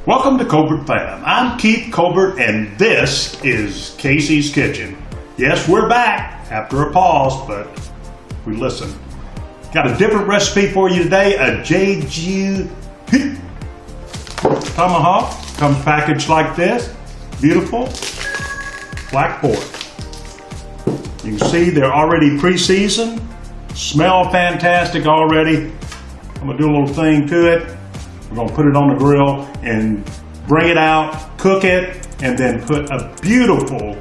Welcome to covertpam. I'm Keith Colbert and this is Casey's Kitchen. Yes, we're back after a pause, but we listen. Got a different recipe for you today, a Jeju tomahawk. Comes packaged like this. Beautiful black pork. You can see they're already pre-seasoned. Smell fantastic already. I'm gonna do a little thing to it. We're gonna put it on the grill and bring it out, cook it, and then put a beautiful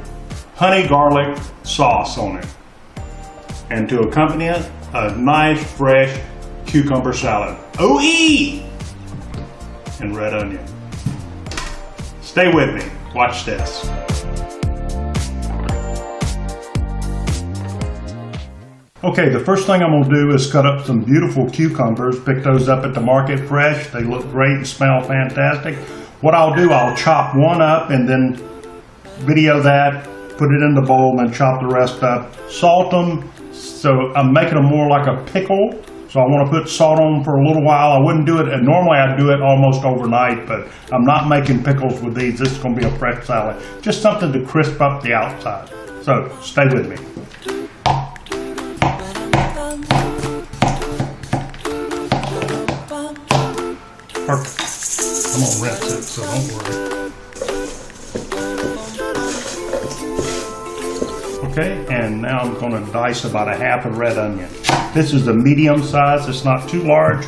honey garlic sauce on it. And to accompany it, a nice fresh cucumber salad. OE! And red onion. Stay with me, watch this. Okay, the first thing I'm going to do is cut up some beautiful cucumbers. Pick those up at the market fresh. They look great and smell fantastic. What I'll do, I'll chop one up and then video that, put it in the bowl, and then chop the rest up. Salt them, so I'm making them more like a pickle. So I want to put salt on them for a little while. I wouldn't do it, and normally I'd do it almost overnight, but I'm not making pickles with these. This is going to be a fresh salad. Just something to crisp up the outside. So stay with me. Perfect. I'm gonna rinse it, so don't worry. Okay, and now I'm gonna dice about a half a red onion. This is the medium size, it's not too large.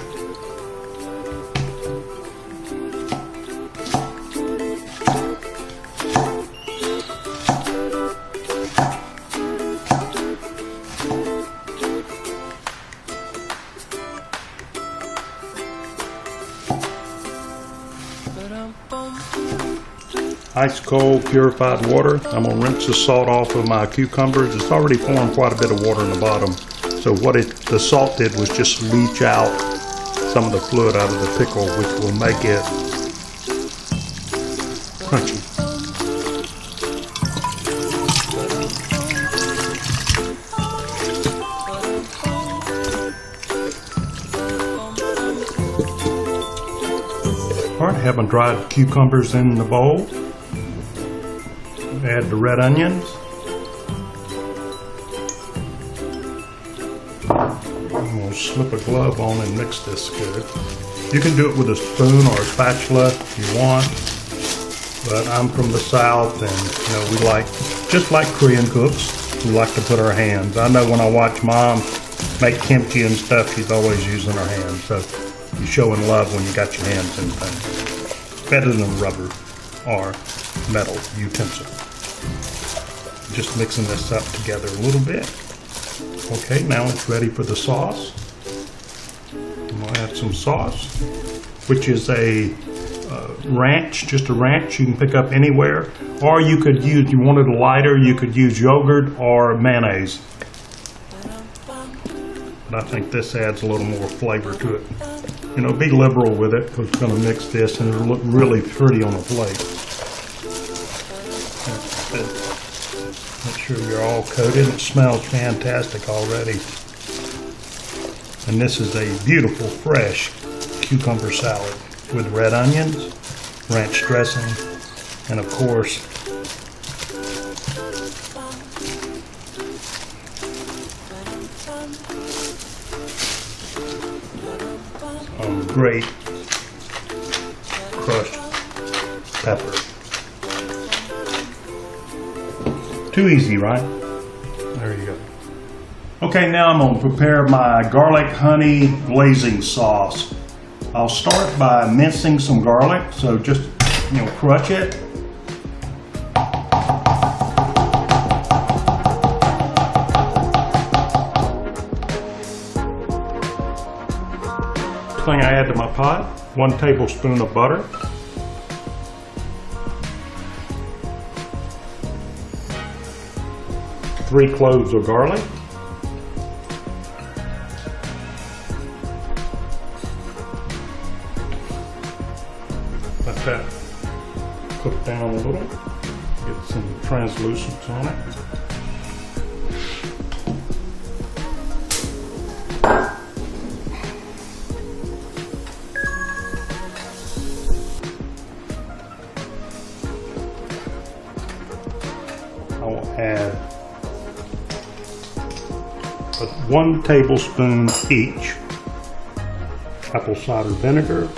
Ice cold purified water. I'm going to rinse the salt off of my cucumbers. It's already formed quite a bit of water in the bottom. So what the salt did was just leach out some of the fluid out of the pickle, which will make it crunchy. Alright, have my dried cucumbers in the bowl. Add the red onions. I'm going to slip a glove on and mix this good. You can do it with a spoon or a spatula if you want, but I'm from the South and we like, just like Korean cooks, we like to put our hands. I know when I watch Mom make kimchi and stuff, she's always using her hands, so you're showing love when you got your hands in things. Better than rubber or metal utensil. Just mixing this up together a little bit. Okay, now it's ready for the sauce. I'm going to add some sauce, which is a ranch, just a ranch you can pick up anywhere. Or you could use, if you wanted a lighter, you could use yogurt or mayonnaise. But I think this adds a little more flavor to it. Be liberal with it because it's going to mix this and it'll look really pretty on a plate. Make sure you're all coated. It smells fantastic already. And this is a beautiful fresh cucumber salad with red onions, ranch dressing, and of course great crushed pepper. Too easy, right? There you go. Okay, now I'm going to prepare my garlic honey glazing sauce. I'll start by mincing some garlic, so just, crush it. Thing I add to my pot, 1 tablespoon of butter. Three cloves of garlic. Let that cook down a little. Get some translucence on it. 1 tablespoon each. Apple cider vinegar.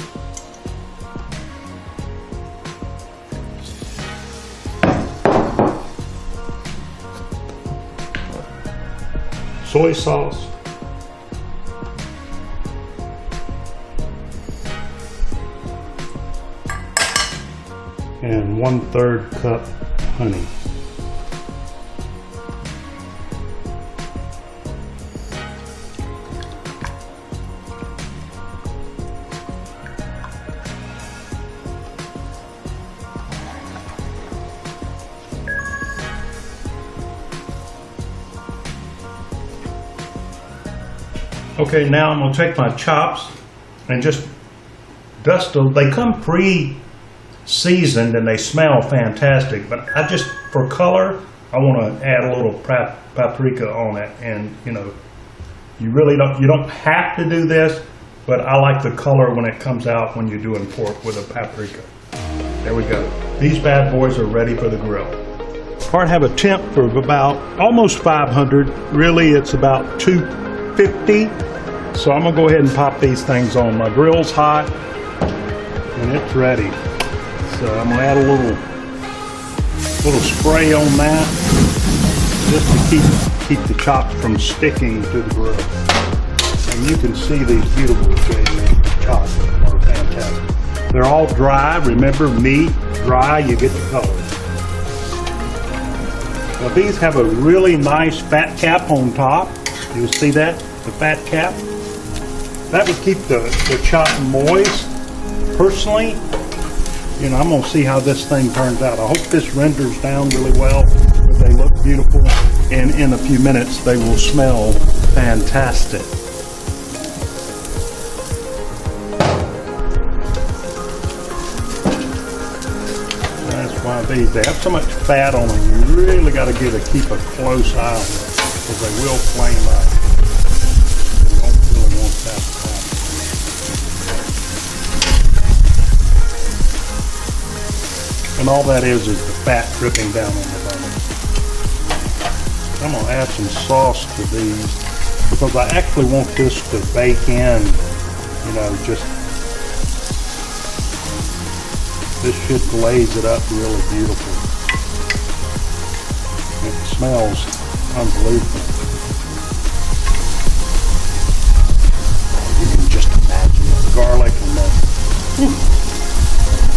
Soy sauce. And 1/3 cup honey. Okay, now I'm going to take my chops and just dust them. They come pre-seasoned and they smell fantastic, but I just, for color, I want to add a little paprika on it. And you know, you don't have to do this, but I like the color when it comes out when you're doing pork with a paprika. There we go. These bad boys are ready for the grill. I have a temp of about almost 500. Really, it's about 250. So I'm gonna go ahead and pop these things on. My grill's hot and it's ready. So I'm gonna add a little spray on that just to keep the chops from sticking to the grill. And you can see these beautiful chops are fantastic. They're all dry. Remember, meat dry, you get the color. Now these have a really nice fat cap on top. You see that? The fat cap? That would keep the chop moist. Personally, you know, I'm going to see how this thing turns out. I hope this renders down really well, but they look beautiful, and in a few minutes they will smell fantastic. That's why they have so much fat on them. You really got to keep a close eye on them, because they will flame up. You don't really want that to happen. And all that is the fat dripping down on the bone. I'm going to add some sauce to these because I actually want this to bake in, you know, just, this should glaze it up really beautiful. It smells unbelievable. You can just imagine the garlic and the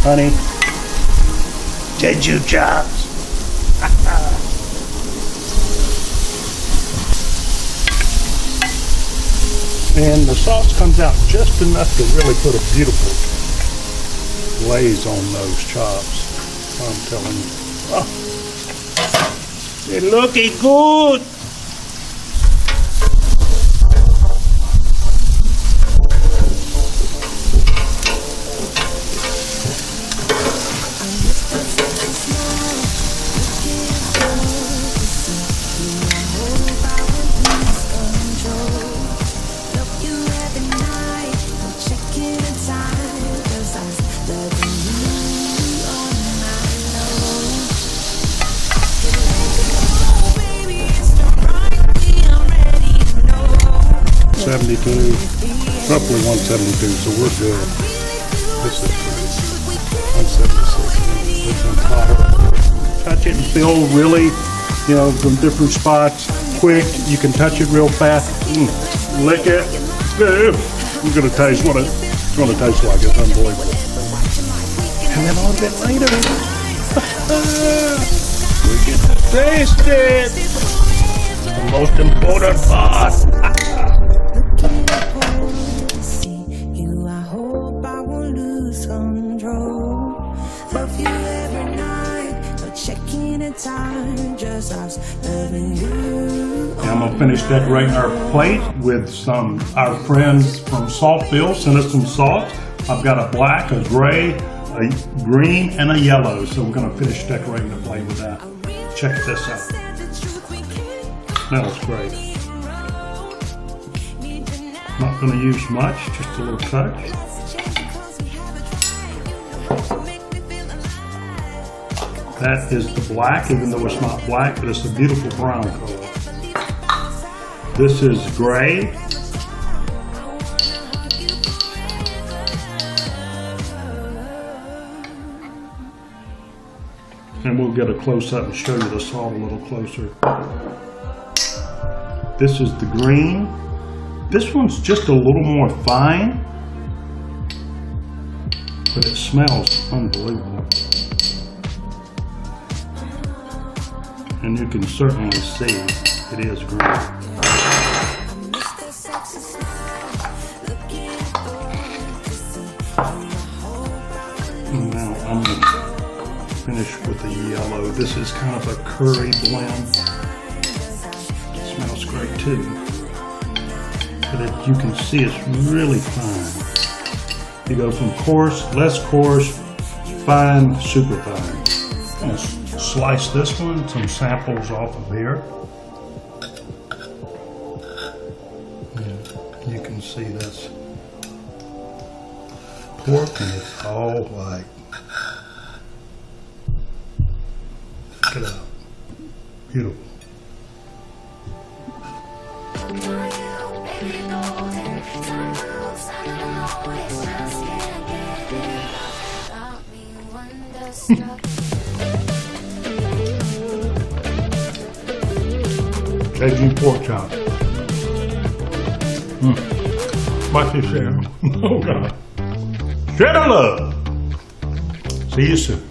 honey. Jeju chops. And the sauce comes out just enough to really put a beautiful glaze on those chops. I'm telling you. Oh, they're looking good. Roughly 172, so we're good. This is 176. Touch it and feel really, you know, from different spots. Quick, you can touch it real fast. Lick it. You're gonna taste what it's gonna taste like. It's unbelievable. And then a little bit later, we get to taste it. The most important part. I'm gonna finish decorating our plate with our friends from Saltville sent us some salt. I've got a black, a gray, a green, and a yellow. So we're gonna finish decorating the plate with that. Check this out. Smells great. Not gonna use much, just a little touch. That is the black, even though it's not black, but it's a beautiful brown color. This is gray. And we'll get a close-up and show you the salt a little closer. This is the green. This one's just a little more fine, but it smells unbelievable. And you can certainly see it is green. And now I'm going to finish with the yellow. This is kind of a curry blend. It smells great too. But you can see it's really fine. You go from coarse, less coarse, fine, super fine. I'm going to slice this one, some samples off of here. And you can see that's pork and it's all white. Check it out. Beautiful. Jeju pork chop. Spicy share. Oh God. Share the love. See you soon.